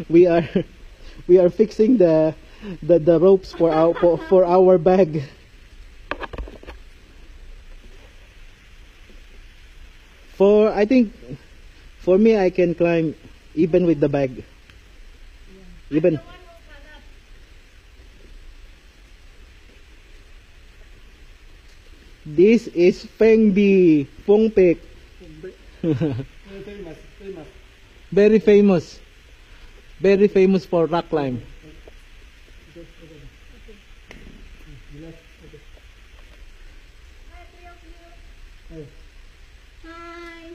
we are we are fixing the ropes for our bag. I think for me I can climb even with the bag. Even this is Fengbi Pongpek. Very famous. Very famous for rock climb. Hi.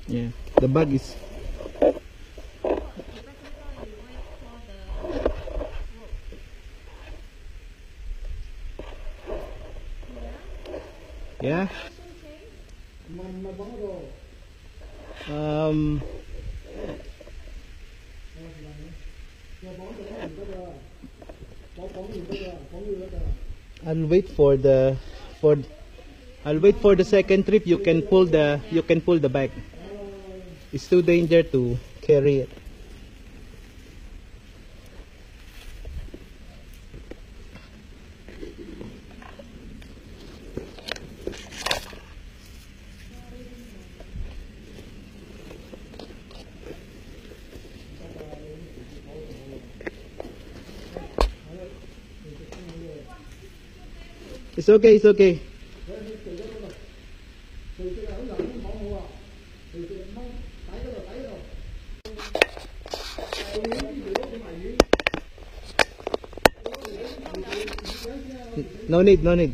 Yeah, the bag is. Yeah. I'll wait for the I'll wait for the second trip. You can pull the bag. It's too dangerous to carry it. It's okay, it's okay. No need, no need.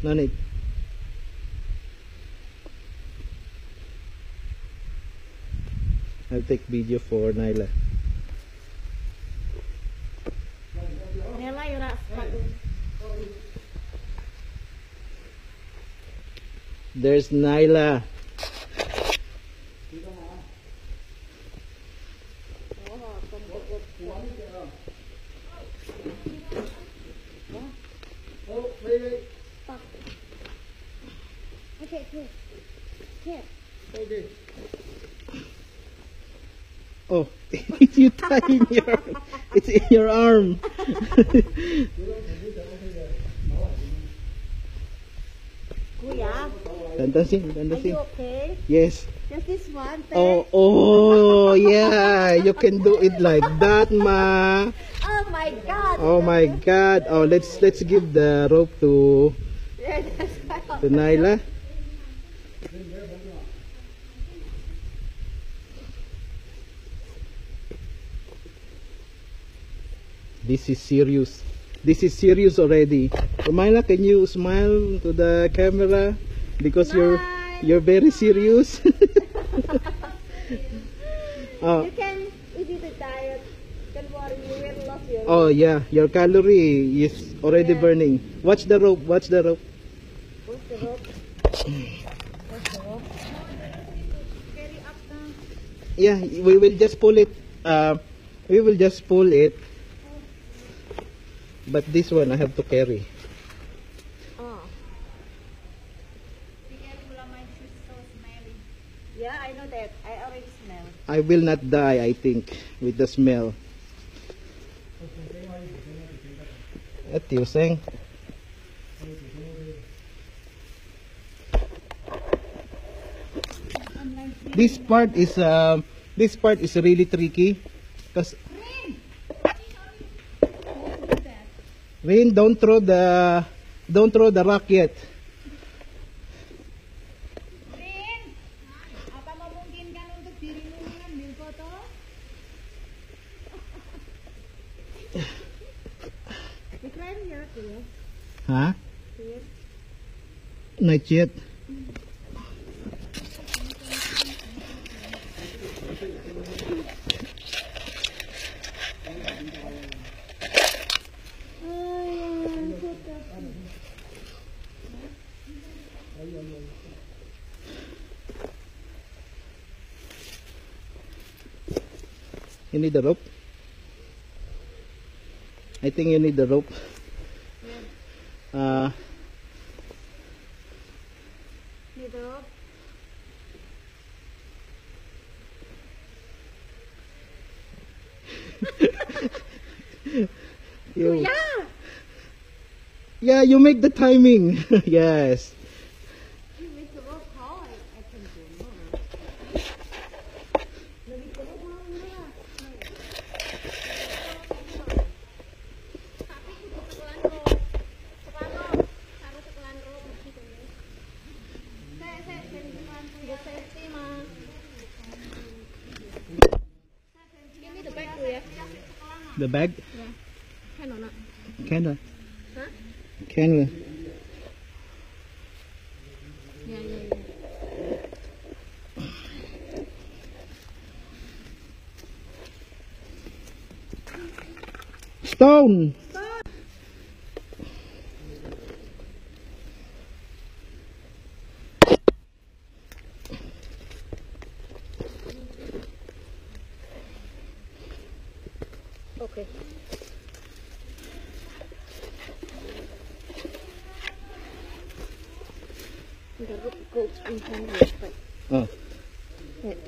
No need. I'll take video for Naila. There's Naila. Okay, here. Here. Okay. Oh, it's you tying your. It's in your arm. Kuya, Dandasin, are dandasin. you okay? Yes. Just this one thing. Oh, yeah. You can do it like that, ma. Oh my God. Oh my God. Oh, let's give the rope to Naila. This is serious. This is serious already. Naila, can you smile to the camera because you're very serious. Oh. You can, if you do diet, don't worry, you will lose your. Oh yeah, your calorie is already burning. Watch the rope. Watch the rope. What's the rope? What's the rope? Carry up now. Yeah, we will just pull it. We will just pull it. But this one I have to carry. Oh. Be careful, my shoes so smelly. Yeah, I know that. I already smell. I will not die, I think, with the smell. At you saying. This part is really tricky because Rain, don't throw the rock yet. Rin, apa memungkinkan untuk dirimu mengambil foto? You climb here too. Huh? Here. Not yet. Ayan, You need the rope? I think you need the rope. Need the rope? You, Yeah! yeah, you make the timing. Yes. You make the rope hard. I can do more. Lebih kulit mau enggak? Tapi itu sekelan rope. Sekelan rope. Harus sekelan rope gitu nih. Saya sentimen punya safety mah. Ini the bag tuh ya. The bag? Ya. Kan Nona. Can Hah? Can Ya. Stone. Okay. The rope goes behind your back. Oh. Wait.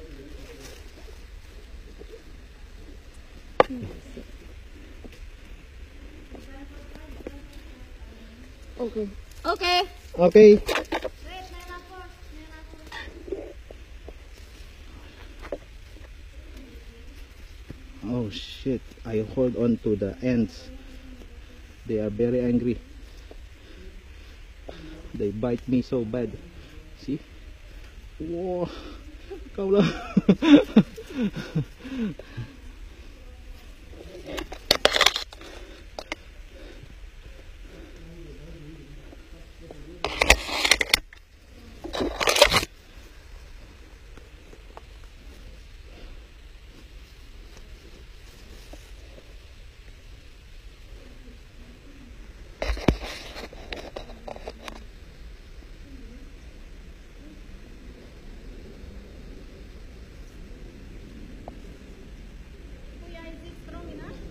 Okay. Okay. Okay. Oh shit, I hold on to the ends. They are very angry. They bite me so bad. See? Whoa. Ikaw lang.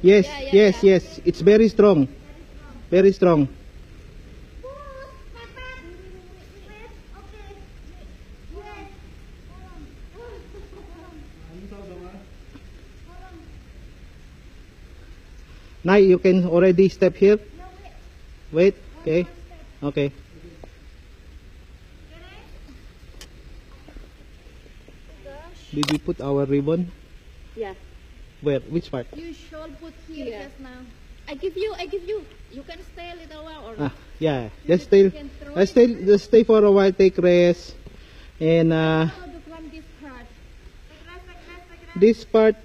Yes, yes. It's very strong. Very strong. Now you can already step here. Wait. Okay. Okay. Did we put our ribbon? Yeah. Where? Which part? You should put here just now. I give you. You can stay a little while or Yeah. Just stay for a while. Take rest. And how to climb this part. this part,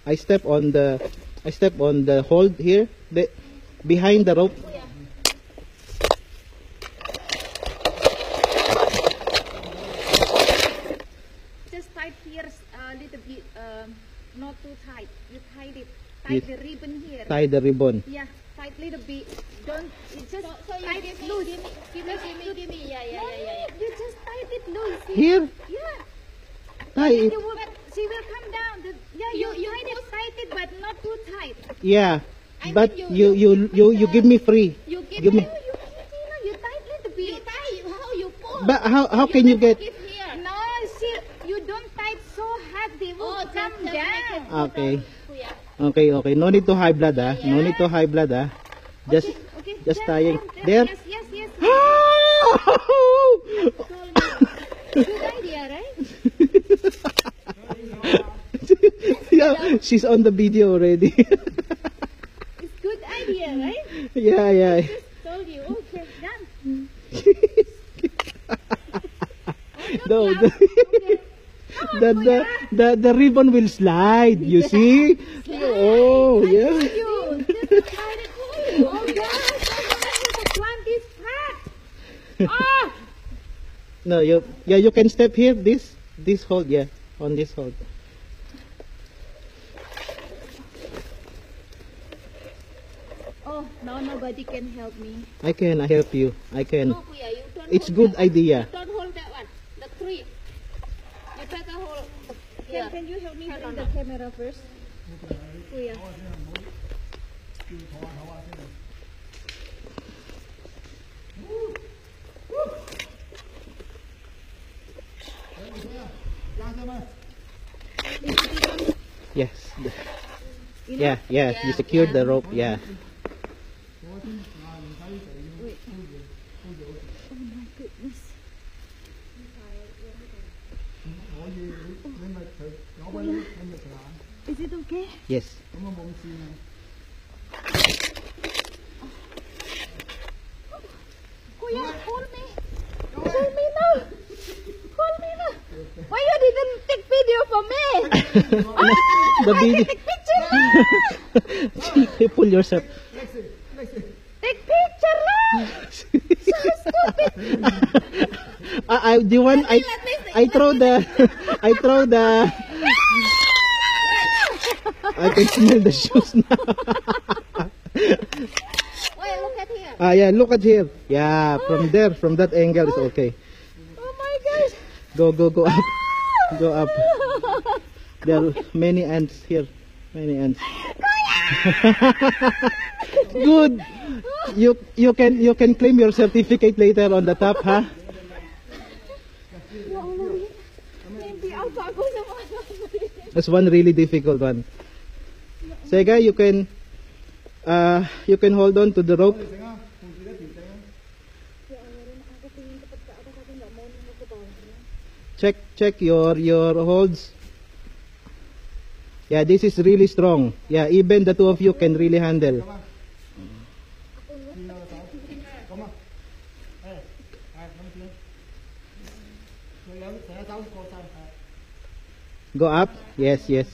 I step on the hold here, behind the rope. Yeah. Just tight here a little bit. Not too tight. You tied it. Tie the ribbon here. Tie the ribbon. Yeah, tight little bit. Don't. It's just So you tight give it me, loose. give me. Yeah. You just tied it loose. Here, Yeah. tie it. She will come down. You tied it, but not too tight. Yeah, I but mean, you give me free. You Give me. You tied little bit. You tie, how you pull? But how can you get? Give here. No, you don't tie it so hard. They will Oh, come just down. Okay, Kuya. okay. No need to high blood, ah. No need to high blood, ah. Just Okay. Just tying. There. Yes. Good idea, right? Yeah, she's on the video already. It's good idea, right? Yeah. Told you. Okay, done. No, Okay. the ribbon will slide. You see? Oh, yeah. You just tied it. Oh gosh, I want to climb this part. Ah! No, you can step here. This hold, yeah, on this hold. Oh, No, nobody can help me. I help you. I can. No, Kuya, you don't It's hold good that. idea. Don't hold that one. The tree. You better hold. Yeah. Can you help me Hold bring on. the camera first? Kuya. Yes. Yeah, yeah. You secured the rope. Yeah. Is it okay? Yes. Kuya, hold me. Hold me now. Hold me now. Why you didn't take video for me? The video. Take picture now. You pull yourself. Take picture now. I the one I throw the I can smell the shoes now. Wait, look at here. Yeah, look at here. Yeah, from that angle is okay. Oh my gosh. Go up. Go up. There are many ants here. Many ants. Good. You can claim your certificate later on the top, huh? Ya Allah. Mimpi apa aku sama That's one really difficult one. Sega, you can hold on to the rope. Check your holds. Yeah, this is really strong. Yeah, even the two of you can really handle. Go up. Yes, yes.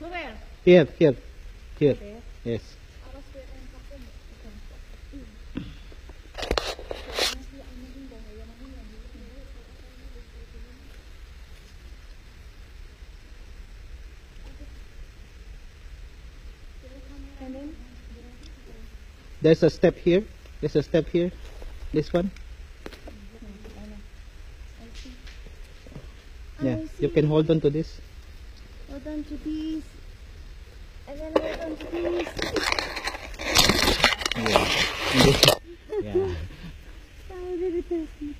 Where? Here. Yes. And then? There's a step here. There's a step here. This one. Yeah, you can hold on to this. Hold on to this. And then hold on to this. Yeah. How did it test me?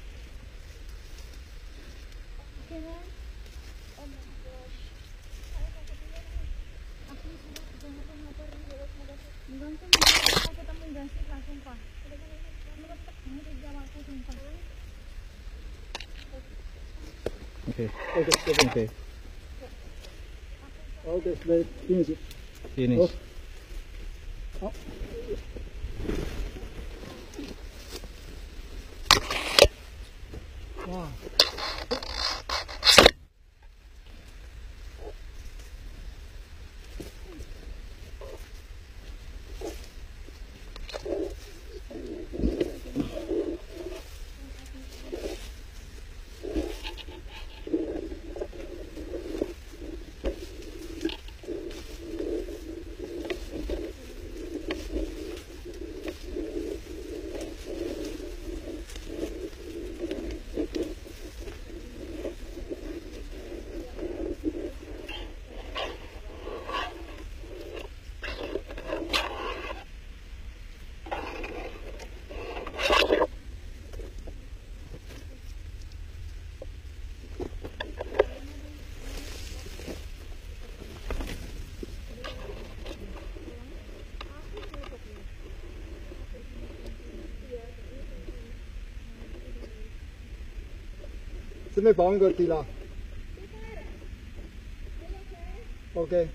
Okay, man. Oh my gosh. Aku sudah jangan motor menggantung aku ketemu gasik langsung pak. Meletak banget di jamaku sumpah. Okay. Okay. Okay, let's finish it. Finish. Oh. Wow.準備綁佢跌啦。OK。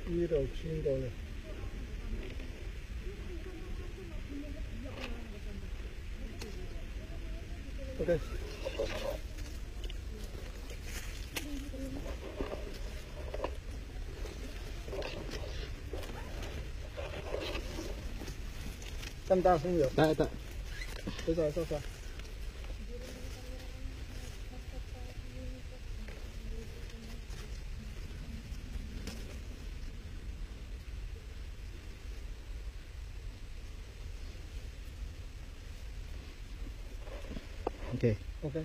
呢度穿過嘅。OK。得唔得啊？風油？得得。收晒收晒。OK。OK。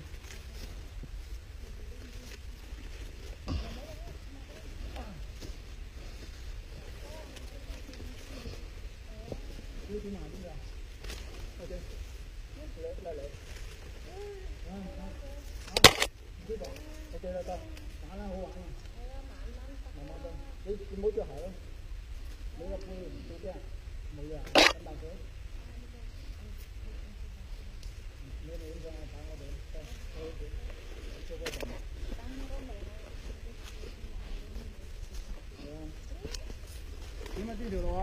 OK 啦，得，玩啦，好玩啊！慢慢得，你唔好着鞋咯，你個背唔好驚，冇嘢，咁大水。你哋影相啊，睇我哋，做個動物。係啊。點啊？呢條路啊？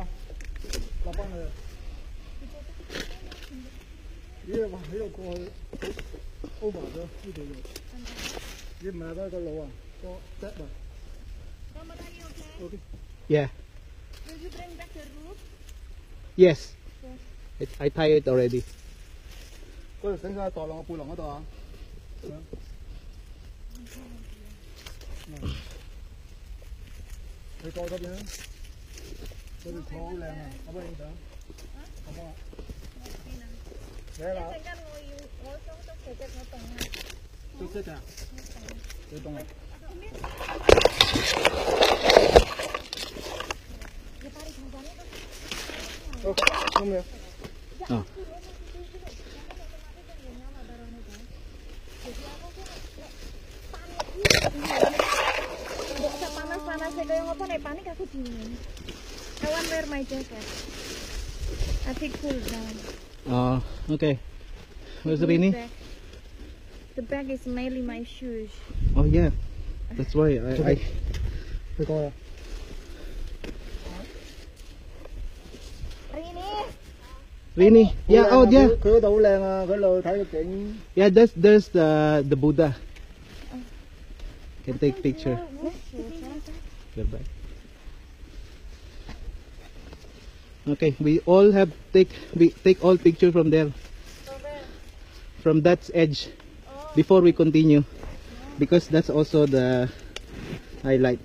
落翻去。咦？哇！喺度過去 over 咗呢條路。你唔係嗰個路啊？個 step 啊。Mama, are you okay? OK。Yeah. Will you bring back the roof? Yes. I tie it already. 嗰條繩仔墮落我背囊嗰度啊！你過嗰邊啊？嗰條草好靚啊！可唔可以影相？好唔好啊？嚟啦！一陣間我裝足其實我凍啊！都識㗎，你凍啊？好，咁樣。啊。Nggak usah panas-panas ya, kayak ngopo nek panik aku dingin. I want wear my jacket. I feel cool down. Okay. Where's Rini? The bag is mainly my shoes. Oh yeah. That's why I 你過啦。Rini. Yeah, oh yeah. 佢嗰度好靚啊！佢度睇個景。Yeah, there's the Buddha. Can take picture. Goodbye. Okay, we take all picture from there. From that edge before we continue, because that's also the highlight.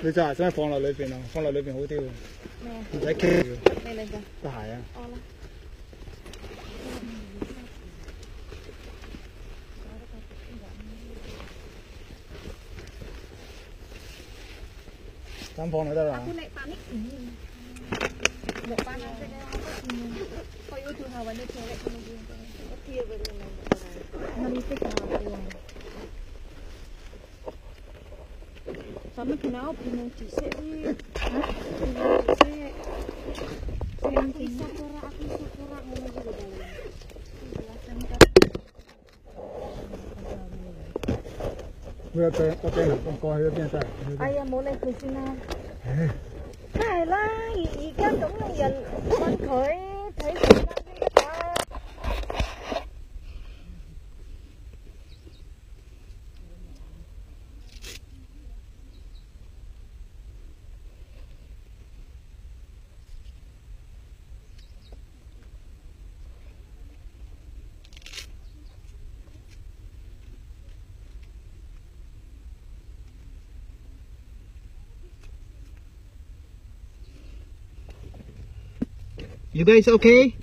你隻鞋使唔使放落裏邊啊？放落裏邊好啲喎，唔使傾嘅。咩嚟㗎？對鞋啊！哦啦。咁放就得啦。 Aku naik panik ini. Nggak panas ya kayak apa ini. Kok itu hawannya cewek sama gue. Oke baru nanti kalau sama kenapa bingung dhisik sih? Hah? Bingung dhisik. Sayang bisa kora aku sakura ngono iki lho Bang. Jelasan kan. 佢有病，個病人過去嗰邊真係。哎呀，冇理佢先啦。梗係啦，而家咁嘅人問佢睇時間先得㗎。You guys okay?